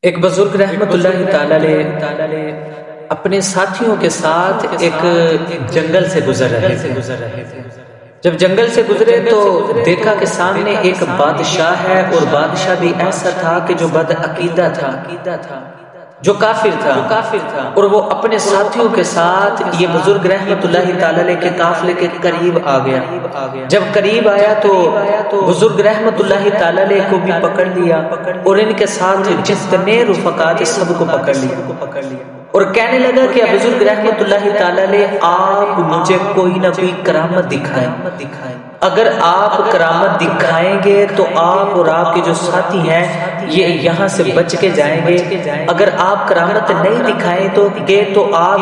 ایک بزرگ رحمت اللہ تعالی علیہ اپنے ساتھیوں کے ساتھ ایک جنگل سے گزر رہے تھے۔ جب جنگل سے گزرے تو دیکھا کہ سامنے ایک بادشاہ ہے، اور بادشاہ بھی ایسا تھا کہ جو بد عقیدہ تھا، جو کافر تھا، اور وہ اپنے ساتھیوں کے ساتھ یہ بزرگ رحمت اللہ تعالی علیہ کے قافلے کے قریب آ گیا۔ جب قریب آیا تو بزرگ رحمت اللہ تعالی علیہ کو بھی پکڑ لیا، اور ان کے ساتھ جتنے رفقا تھے سب کو پکڑ لیا، اور کہنے لگا کہ بزرگ رحمت اللہ تعالی علیہ آپ مجھے کوئی نہ کوئی کرامت دکھائیں، اگر آپ کرامت دکھائیں گے تو آپ اور آپ کے جو ساتھی ہیں یہ یہاں سے بچ کے جائیں گے، اگر آپ کرامت نہیں دکھائیں تو آپ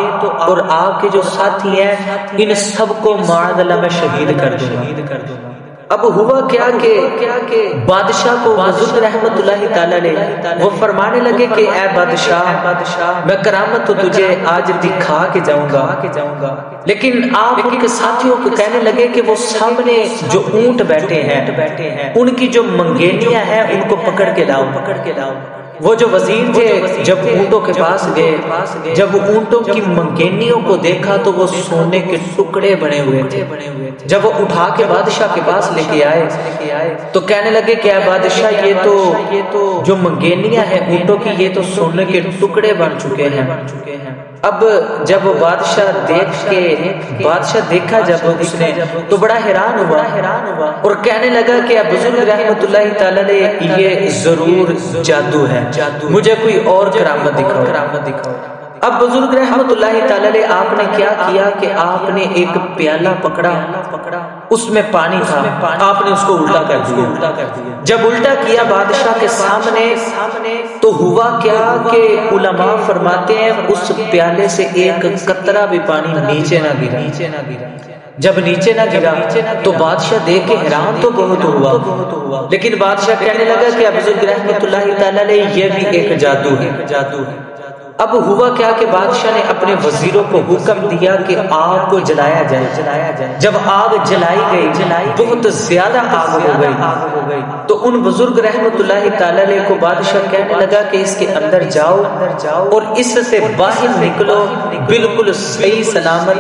اور آپ کے جو ساتھی ہیں ان سب کو معاذ اللہ میں شہید کر دوں گا۔ اب ہوا کیا کہ بادشاہ کو بزرگ رحمت اللہ تعالی علیہ وہ فرمانے لگے کہ اے بادشاہ میں کرامت تو تجھے آج دکھا کے جاؤں گا، لیکن آپ ان کے ساتھیوں کو کہنے لگے کہ وہ سامنے جو اونٹ بیٹھے ہیں ان کی جو منگینیاں ہیں ان کو پکڑ کے لاؤ۔ وہ جو وزیر تھے جب اونٹوں کے پاس گئے، جب اونٹوں کی منگینیوں کو دیکھا تو وہ سونے کے ٹکڑے بنے ہوئے تھے۔ جب وہ اٹھا کے بادشاہ کے پاس لے کے آئے تو کہنے لگے کہ اے بادشاہ یہ تو جو منگینیاں ہیں اونٹوں کی یہ تو سونے کے ٹکڑے بن چکے ہیں۔ اب جب بادشاہ دیکھا جب اس نے تو بڑا حیران ہوا اور کہنے لگا کہ بزرگ رحمت اللہ تعالی علیہ یہ ضرور جادو ہے، مجھے کوئی اور کرامت دکھاؤ۔ اب بزرگ رحمت اللہ تعالی علیہ آپ نے کیا کیا کہ آپ نے ایک پیالہ پکڑا، اس میں پانی تھا، آپ نے اس کو الٹا کر دیا۔ جب الٹا کیا بادشاہ کے سامنے تو ہوا کیا کہ علماء فرماتے ہیں اس پیالے سے ایک قطرہ بھی پانی نیچے نہ گرا۔ جب نیچے نہ گرا تو بادشاہ دیکھ کے حیران تو بہت ہوا، لیکن بادشاہ کہنے لگا کہ بزرگ رحمت اللہ تعالی علیہ یہ بھی ایک جادو ہے۔ اب ہوا کیا کہ بادشاہ نے اپنے وزیروں کو حکم دیا کہ آگ کو جلایا جائے۔ جب آگ جلائی گئی بہت زیادہ آگ ہو گئی تو ان بزرگ رحمت اللہ تعالی علیہ کو بادشاہ کہنے لگا کہ اس کے اندر جاؤ اور اس سے باہر نکلو بالکل صحیح سلامت،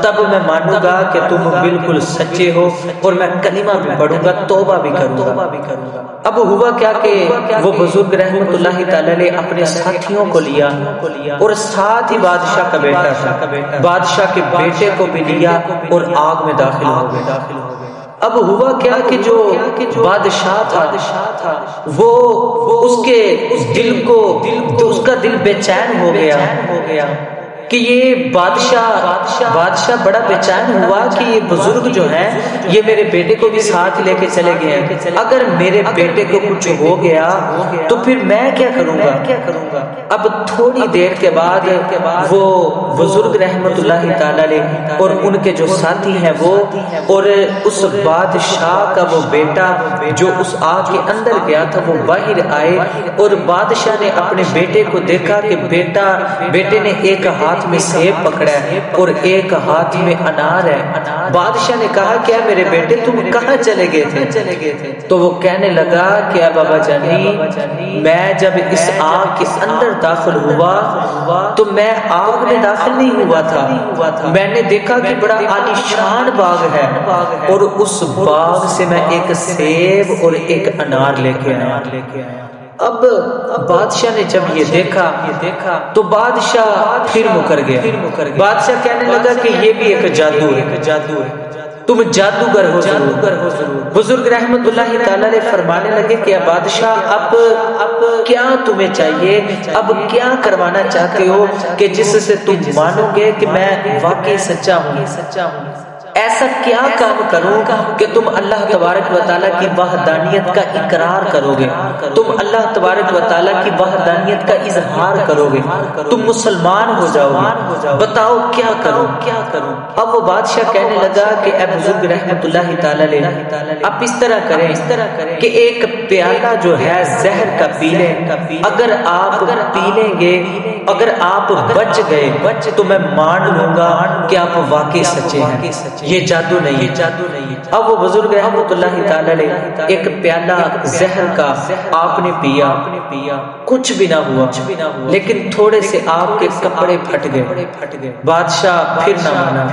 تب میں مانوں گا کہ تم بالکل سچے ہو اور میں کلمہ بھی پڑھوں گا، توبہ بھی کروں گا۔ اب ہوا کیا کہ وہ بزرگ رحمت اللہ تعالی علیہ اپنے ساتھیوں کو لیا اور ساتھ ہی بادشاہ کا بیٹا تھا، بادشاہ کے بیٹے کو بھی لیا اور آگ میں داخل ہو گئے۔ اب ہوا کیا کہ جو بادشاہ تھا وہ اس کا دل بے چین ہو گیا کہ یہ بادشاہ بڑا بے چین ہوا کہ یہ بزرگ جو ہیں یہ میرے بیٹے کو بھی ساتھ لے کے چلے گئے ہیں، اگر میرے بیٹے کو کچھ ہو گیا تو پھر میں کیا کروں گا۔ اب تھوڑی دیر کے بعد وہ بزرگ رحمت اللہ تعالی علیہ اور ان کے جو ساتھی ہیں وہ اور اس بادشاہ کا وہ بیٹا جو اس آگ کے اندر گیا تھا وہ باہر آئے، اور بادشاہ نے اپنے بیٹے کو دیکھا کہ بیٹے نے ایک ہاتھ میں سیب پکڑا ہے اور ایک ہاتھ میں انار ہے۔ بادشاہ نے کہا کیا میرے بیٹے تم کہاں چلے گئے تھے؟ تو وہ کہنے لگا کہ بابا جانی میں جب اس آگ کے اندر داخل ہوا تو میں آگ میں داخل نہیں ہوا تھا، میں نے دیکھا کہ بڑا عالیشان باغ ہے اور اس باغ سے میں ایک سیب اور ایک انار لے کے آیا۔ اب بادشاہ نے جب یہ دیکھا تو بادشاہ پھر مکر گیا۔ بادشاہ کہنے لگا کہ یہ بھی ایک جادو ہے، تم جادوگر ہو ضرور۔ بزرگ رحمت اللہ تعالی علیہ فرمانے لگے کہ بادشاہ اب کیا تمہیں چاہیے، اب کیا کروانا چاہتے ہو کہ جس سے تم مانو گے کہ میں واقعی سچا ہوں؟ ایسا کیا کام کروں کہ تم اللہ تبارک و تعالیٰ کی وحدانیت کا اقرار کرو گے، تم اللہ تبارک و تعالیٰ کی وحدانیت کا اظہار کرو گے، تم مسلمان ہو جاؤ گے، بتاؤ کیا کروں۔ اب وہ بادشاہ کہنے لگا کہ اے بزرگ رحمت اللہ تعالی علیہ آپ اس طرح کریں کہ ایک پیالہ جو ہے زہر کا پی لیں، اگر آپ پی لیں گے، اگر آپ بچ گئے تو میں مان لوں گا کہ آپ واقعی سچے ہیں، یہ جادو نہیں ہے۔ اب وہ بزرگ رحمت اللہ تعالی علیہ ایک پیالہ زہر کا آپ نے پیا، کچھ بھی نہ ہوا، لیکن تھوڑے سے آپ کے کپڑے پھٹ گئے۔ بادشاہ پھر نہ مانا،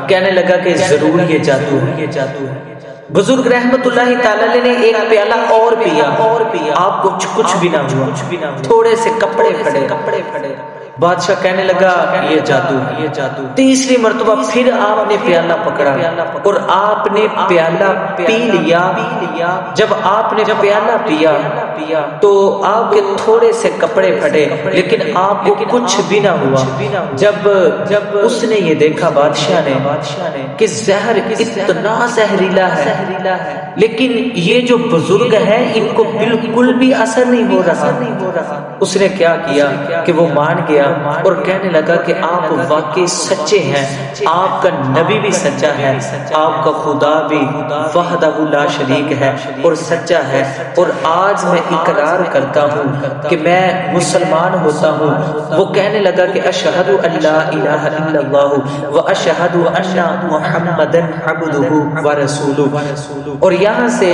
کہنے لگا کہ ضرور یہ جادو ہے۔ بزرگ رحمت اللہ تعالی نے ایک پیالہ اور پیا، آپ کو کچھ بھی نہ ہوا، تھوڑے سے کپڑے پھٹے۔ بادشاہ کہنے لگا یہ جادو ہے۔ تیسری مرتبہ پھر آپ نے پیالہ پکڑا اور آپ نے پیالہ پی لیا۔ جب آپ نے پیالہ پیا تو آپ کے تھوڑے سے کپڑے پھٹے، لیکن آپ کو کچھ بھی نہ ہوا۔ جب اس نے یہ دیکھا بادشاہ نے کہ زہر اتنا زہریلا ہے، لیکن یہ جو بزرگ ہیں ان کو بالکل بھی اثر نہیں ہو رہا، اس نے کیا کیا کہ وہ مان گیا اور کہنے لگا کہ آپ واقعی سچے ہیں، آپ کا نبی بھی سچا ہے، آپ کا خدا بھی وحدہ لا شریک ہے اور سچا ہے، اور آج میں اقرار کرتا ہوں کہ میں مسلمان ہوتا ہوں۔ وہ کہنے لگا کہ اشہد ان لا الہ الا اللہ و اشہد ان محمدًا عبدہ و رسولہ۔ اور یہاں سے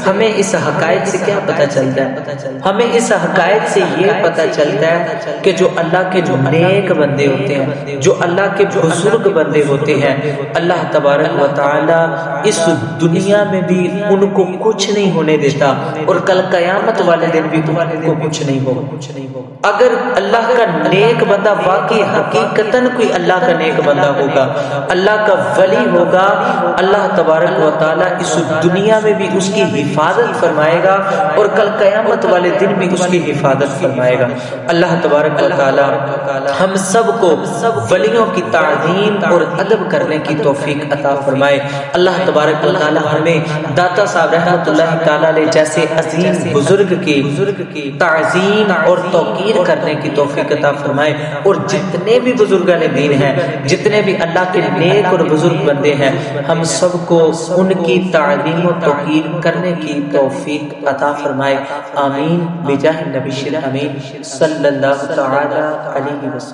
ہمیں اس حقائق سے کیا پتہ چلتا ہے؟ ہمیں اس حقائق سے یہ پتہ چلتا ہے کہ جو اللہ کے جو نیک بندے ہوتے ہیں، جو اللہ کے بزرگ بندے ہوتے ہیں، اللہ تبارک و تعالی اس دنیا میں بھی ان کو کچھ نہیں ہونے دیتا، اور کل قیامت والے دن بھی ان کو کچھ نہیں ہوگا۔ اگر اللہ کا نیک بندہ واقعی حقیقتاً کوئی اللہ کا نیک بندہ ہوگا، اللہ کا ولی ہوگا، اللہ تبارک و تعالی اس دنیا میں بھی اس کی حفاظت فرمائے گا اور کل قیامت والے دن بھی اس کی حفاظت فرمائے گا۔ اللہ تبارک و تعالی ہم سب کو ولیوں کی تعظیم اور ادب کرنے کی توفیق عطا فرمائے۔ اللہ تبارک و تعالی ہمیں داتا صاحب رحمت اللہ تعالی علیہ جیسے عظیم بزرگ کی تعظیم اور توقیر کرنے کی توفیق عطا فرمائے، اور جتنے بھی بزرگان دین ہیں، جتنے بھی اللہ کے نیک اور بزرگ بندے ہیں، ہم سب کو ان کی تعظیم و توقیر کرنے کی توفیق عطا فرمائے۔ آمین بجاہ نبی الامین صلی اللہ تعالی علیہ وسلم۔